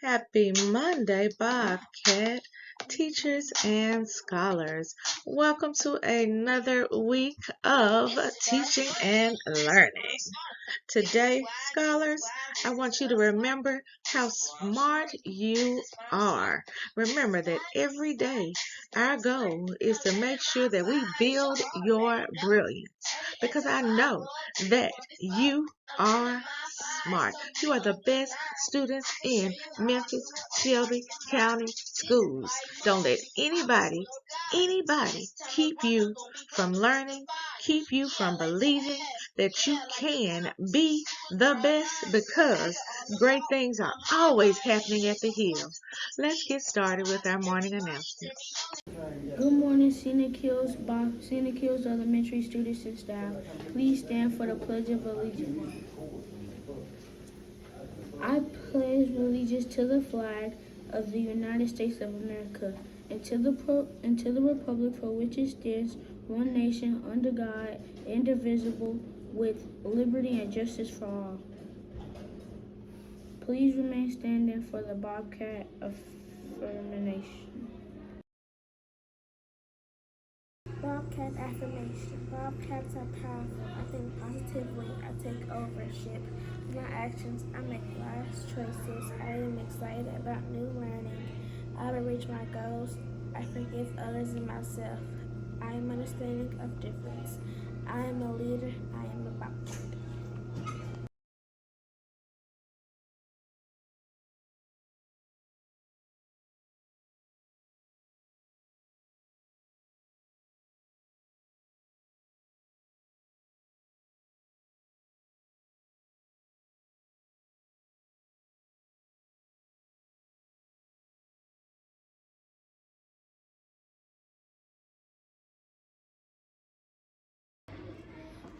Happy Monday, Bobcat teachers and scholars. Welcome to another week of teaching and learning. Today, scholars, I want you to remember how smart you are. Remember that every day our goal is to make sure that we build your brilliance because I know that you are smart. You are the best students in Memphis, Shelby County schools. Don't let anybody keep you from learning, keep you from believing that you can be the best because great things are always happening at the Hills. Let's get started with our morning announcements. Good morning, Scenic Hills Elementary students and staff. Please stand for the Pledge of Allegiance. I pledge allegiance to the flag of the United States of America and to the republic for which it stands, one nation, under God, indivisible, with liberty and justice for all. Please remain standing for the Bobcat affirmation. Bobcat affirmation. Bobcats are powerful. I think positively. I take ownership of my actions. I make wise choices. I am excited about new learning. I will reach my goals. I forgive others and myself. I am understanding of difference. I am a leader. I am a Bobcat.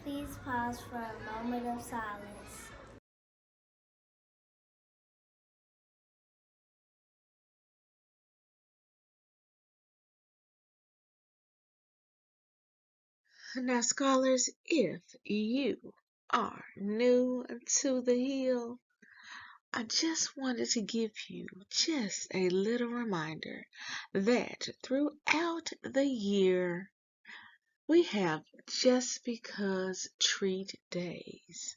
Please pause for a moment of silence. Now, scholars, if you are new to the Hill, I just wanted to give you just a little reminder that throughout the year we have just because treat days.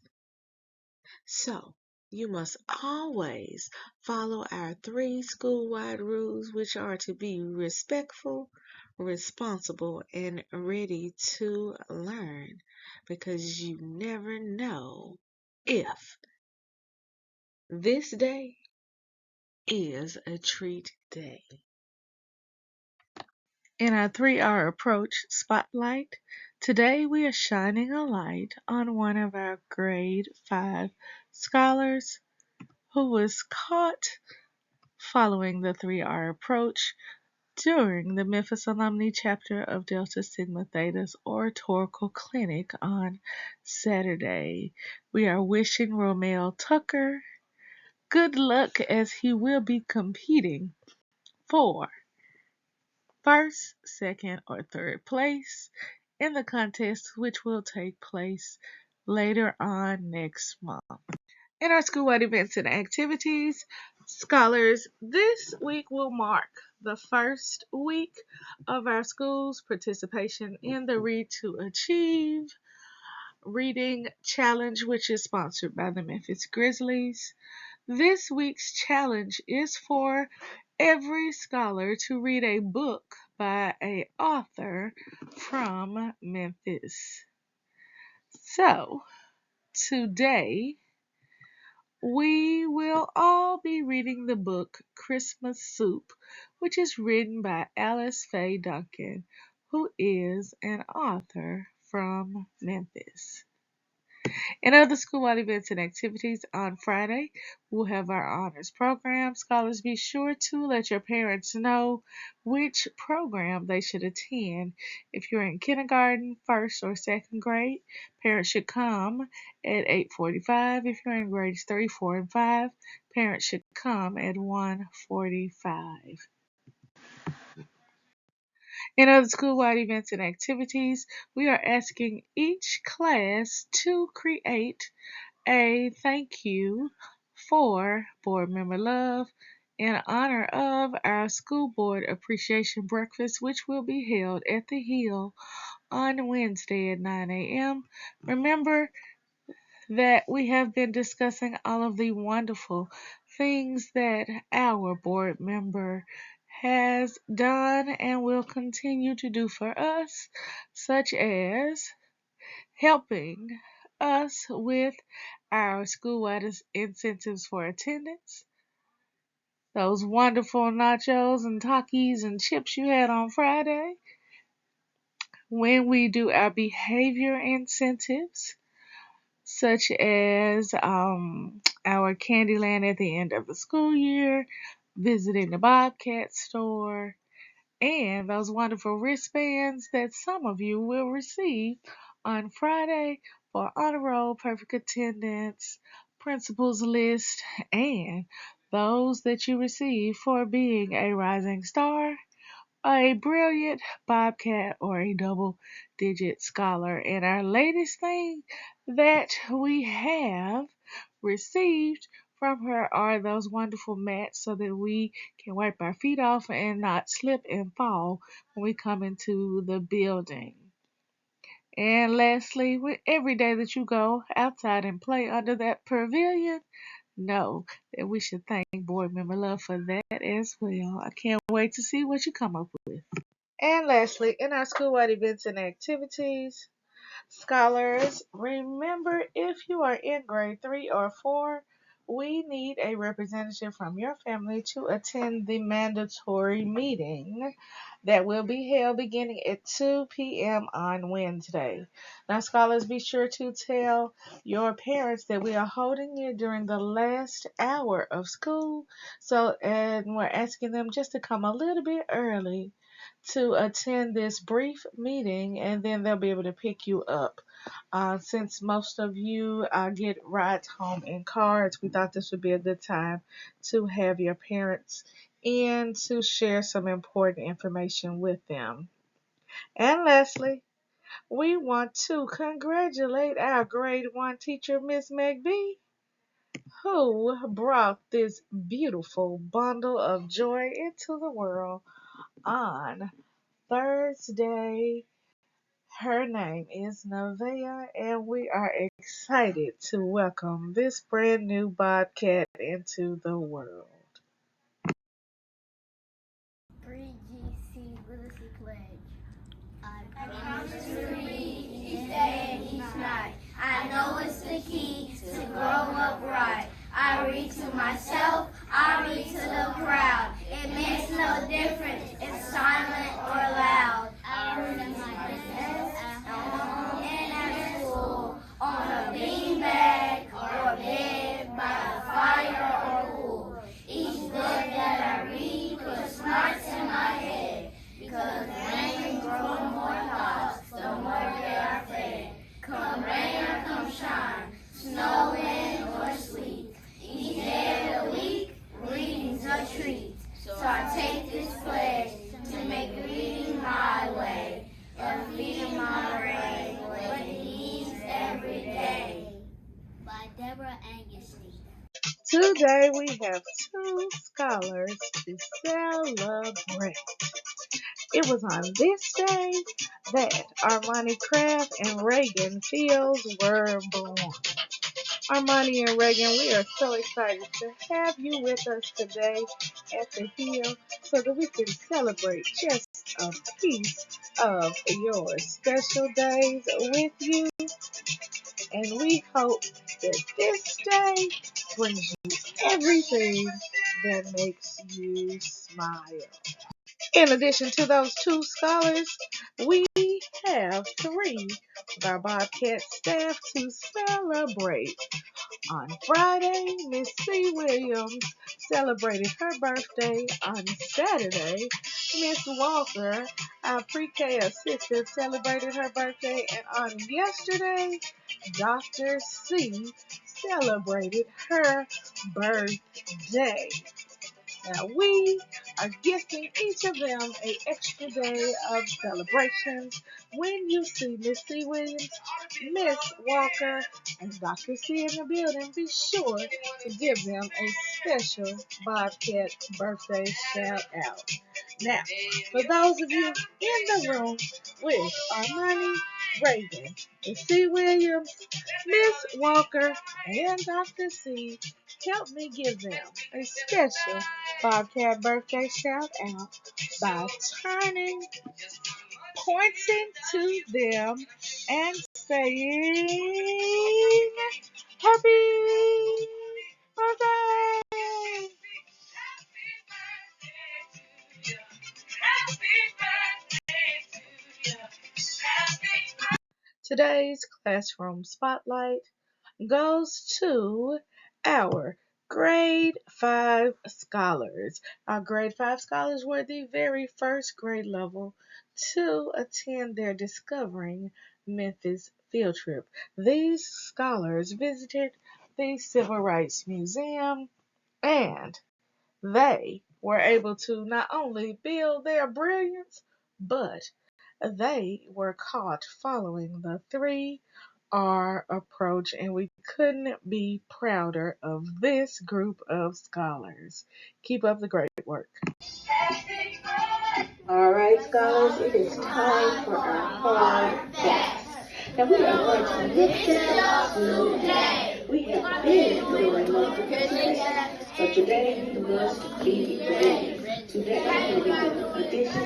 So you must always follow our 3 school-wide rules, which are to be respectful, responsible, and ready to learn, because you never know if this day is a treat day. In our 3R approach spotlight, today we are shining a light on one of our grade 5 scholars who was caught following the 3R approach during the Memphis Alumni chapter of Delta Sigma Theta's oratorical clinic on Saturday. We are wishing Romel Tucker good luck as he will be competing for first, second, or third place in the contest, which will take place later on next month. In our school-wide events and activities, scholars, this week will mark the first week of our school's participation in the Read to Achieve reading challenge, which is sponsored by the Memphis Grizzlies. This week's challenge is for every scholar to read a book by an author from Memphis. So, today we will all be reading the book Christmas Soup, which is written by Alice Faye Duncan, who is an author from Memphis. In other school-wide events and activities on Friday, we'll have our honors program. Scholars, be sure to let your parents know which program they should attend. If you're in kindergarten, first or second grade, parents should come at 8:45. If you're in grades 3, 4, and 5, parents should come at 1:45. In other school-wide events and activities, we are asking each class to create a thank you for Board Member Love in honor of our School Board Appreciation Breakfast, which will be held at the Hill on Wednesday at 9 a.m. Remember that we have been discussing all of the wonderful things that our board member has done and will continue to do for us, such as helping us with our school-wide incentives for attendance, those wonderful nachos and Takis and chips you had on Friday, when we do our behavior incentives, such as our Candyland at the end of the school year, visiting the Bobcat store, and those wonderful wristbands that some of you will receive on Friday for honor roll, perfect attendance, principals list, and those that you receive for being a rising star, a brilliant Bobcat, or a double-digit scholar. And our latest thing that we have received from her are those wonderful mats so that we can wipe our feet off and not slip and fall when we come into the building. And lastly, every day that you go outside and play under that pavilion, know that we should thank Board Member Love for that as well. I can't wait to see what you come up with. And lastly, in our school-wide events and activities, scholars, remember if you are in grade 3 or 4, we need a representative from your family to attend the mandatory meeting that will be held beginning at 2 p.m. on Wednesday. Now, scholars, be sure to tell your parents that we are holding it during the last hour of school. And we're asking them just to come a little bit early to attend this brief meeting, and then they'll be able to pick you up. Since most of you get rides home in cars, we thought this would be a good time to have your parents in to share some important information with them. And lastly, we want to congratulate our grade 1 teacher, Miss McBee, who brought this beautiful bundle of joy into the world on Thursday. Her name is Nevaeh, and we are excited to welcome this brand new Bobcat into the world. Read GC Literacy Pledge. I promise to read each day and each night. I know it's the key to grow up right. I read to myself, I read to the crowd. It makes no difference if silent or loud. I read at my desk, at home, and at school, on a beanbag or bed, by a fire or pool. Each book that I read puts smarts in my head, because rain grows more thoughts, the more they are fed. Come rain or come shine, snow, wind, or sleet. Each day of the week, reading's a treat. So I take this pledge to make reading my way, and feeding my brain what it needs every day. By Deborah Angustein. Today we have two scholars to celebrate. It was on this day that Armani Kraft and Reagan Fields were born. Armani and Reagan, we are so excited to have you with us today at the Hill so that we can celebrate just a piece of your special days with you. And we hope that this day brings you everything that makes you smile. In addition to those two scholars, we have three of our Bobcat staff to celebrate. On Friday, Miss C. Williams celebrated her birthday. On Saturday, Miss Walker, our pre-K assistant, celebrated her birthday. And on yesterday, Dr. C celebrated her birthday. Now, we are gifting each of them an extra day of celebrations. When you see Miss C. Williams, Miss Walker, and Dr. C in the building, be sure to give them a special Bobcat birthday shout out. Now, for those of you in the room with Armani, Reagan, Miss C. Williams, Miss Walker, and Dr. C, help me give them a special Bobcat birthday shout out by pointing to them and saying, Happy birthday! Today's classroom spotlight goes to our grade 5 scholars. Our grade 5 scholars were the very first grade level to attend their Discovering Memphis field trip. These scholars visited the Civil Rights Museum, and they were able to not only build their brilliance, but they were caught following the 3R approach, and we couldn't be prouder of this group of scholars. Keep up the great work. All right, scholars, it is time for our hard facts. Now we are going to lift it up today. We have been doing multiplication, but today we must be ready. Today we will be doing addition,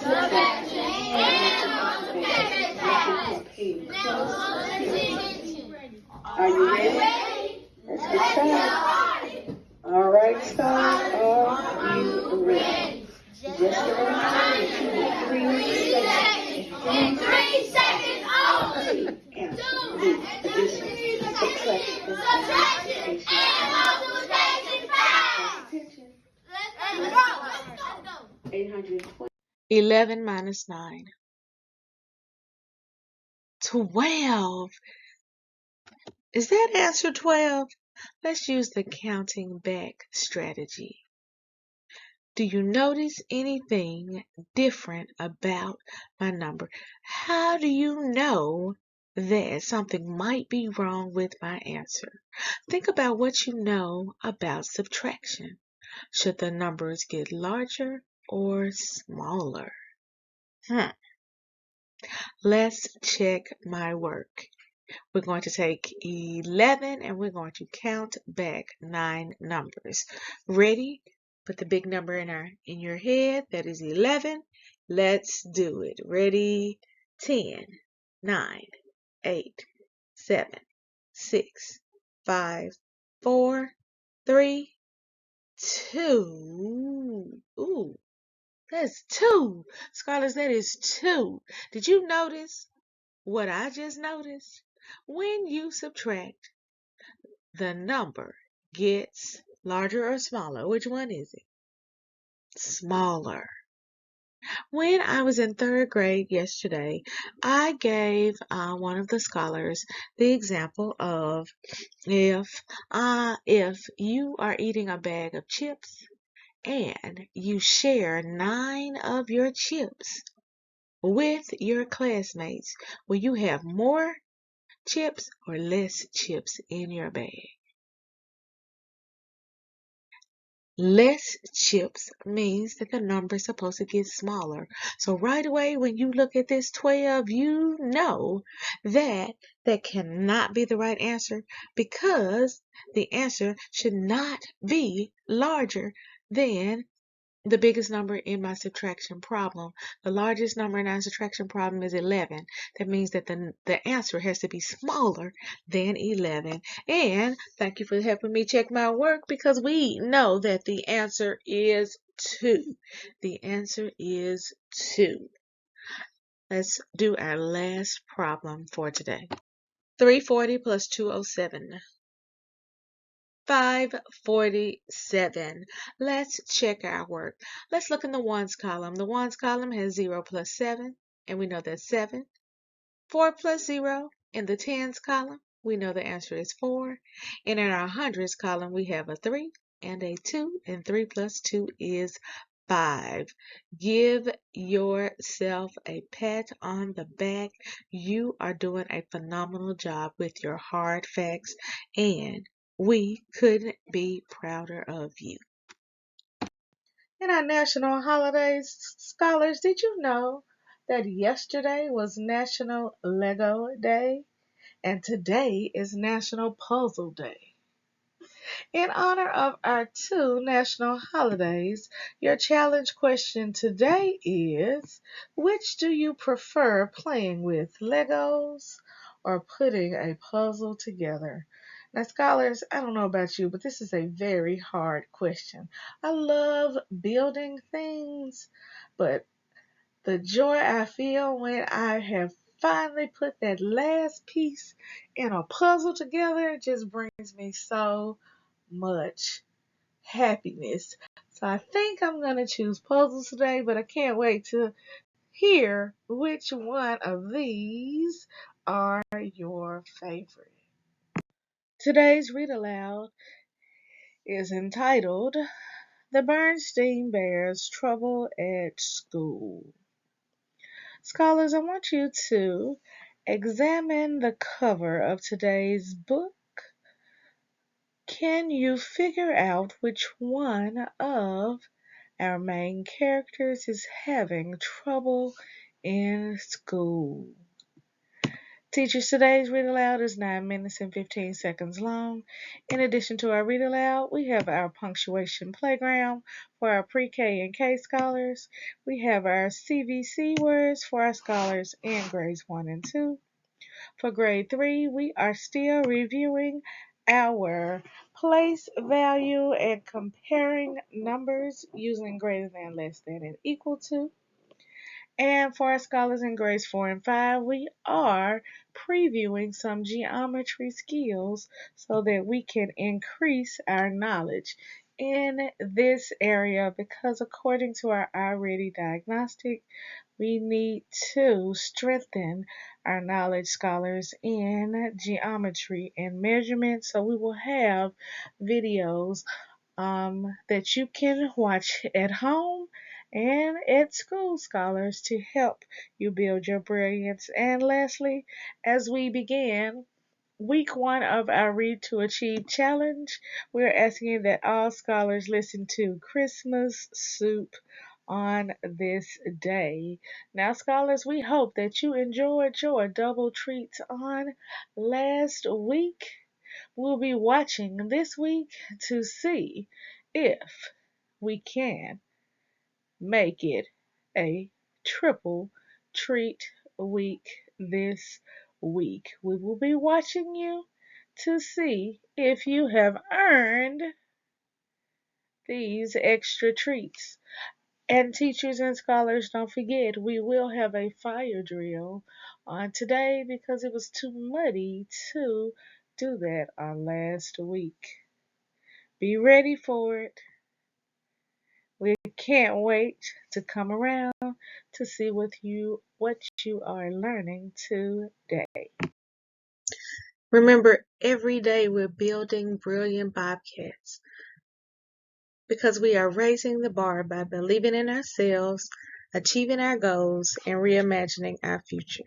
subtraction, and multiplication. Pay close attention. Are you ready? Let's get started. All right, scholars, are you ready? Just a reminder, 3 seconds. In 3 seconds only. Answer the addition, subtraction, And multiplication facts. attention. Let's go. 820. 11 minus 9. 12. Is that answer 12? Let's use the counting back strategy. Do you notice anything different about my number? How do you know that something might be wrong with my answer? Think about what you know about subtraction. Should the numbers get larger or smaller? Let's check my work. We're going to take 11 and we're going to count back 9 numbers. Ready? Put the big number in your head. That is 11. Let's do it. Ready? 10, 9, 8, 7, 6, 5, 4, 3, 2. Ooh, that's 2. Scholars, that is 2. Did you notice what I just noticed? When you subtract, the number gets larger or smaller. Which one is it? Smaller. When I was in 3rd grade yesterday, I gave one of the scholars the example of if you are eating a bag of chips and you share 9 of your chips with your classmates, will you have more chips or less chips in your bag? Less chips means that the number is supposed to get smaller. So right away when you look at this 12, you know that that cannot be the right answer, because the answer should not be larger than the biggest number in my subtraction problem. The largest number in our subtraction problem is 11. That means that the answer has to be smaller than 11. And thank you for helping me check my work, because we know that the answer is 2. The answer is 2. Let's do our last problem for today. 340 plus 207. 547. Let's check our work. Let's look in the ones column. The ones column has 0 plus 7, and we know that's 7. 4 plus 0 in the tens column, we know the answer is 4. And in our hundreds column, we have a 3 and a 2, and 3 plus 2 is 5. Give yourself a pat on the back. You are doing a phenomenal job with your hard facts, and we couldn't be prouder of you. In our national holidays, scholars, did you know that yesterday was National Lego Day and today is National Puzzle Day? In honor of our two national holidays, your challenge question today is, which do you prefer playing with, Legos or putting a puzzle together? Now, scholars, I don't know about you, but this is a very hard question. I love building things, but the joy I feel when I have finally put that last piece in a puzzle together just brings me so much happiness. So I think I'm going to choose puzzles today, but I can't wait to hear which one of these are your favorite. Today's Read Aloud is entitled The Bernstein Bears Trouble at School. Scholars, I want you to examine the cover of today's book. Can you figure out which one of our main characters is having trouble in school? Teachers, today's Read Aloud is 9 minutes and 15 seconds long. In addition to our Read Aloud, we have our punctuation playground for our pre-K and K scholars. We have our CVC words for our scholars in grades 1 and 2. For grade 3, we are still reviewing our place value and comparing numbers using greater than, less than, and equal to. And for our scholars in grades 4 and 5, we are previewing some geometry skills so that we can increase our knowledge in this area, because according to our iReady diagnostic, we need to strengthen our knowledge, scholars, in geometry and measurement. So we will have videos that you can watch at home and at school, scholars, to help you build your brilliance. And lastly, as we begin week 1 of our Read to Achieve challenge, we're asking that all scholars listen to Christmas Soup on this day. Now, scholars, we hope that you enjoyed your double treats on last week. We'll be watching this week to see if we can make it a triple treat week this week. We will be watching you to see if you have earned these extra treats. And teachers and scholars, don't forget, we will have a fire drill on today because it was too muddy to do that on last week. Be ready for it. We can't wait to come around to see what you are learning today. Remember, every day we're building brilliant Bobcats because we are raising the bar by believing in ourselves, achieving our goals, and reimagining our future.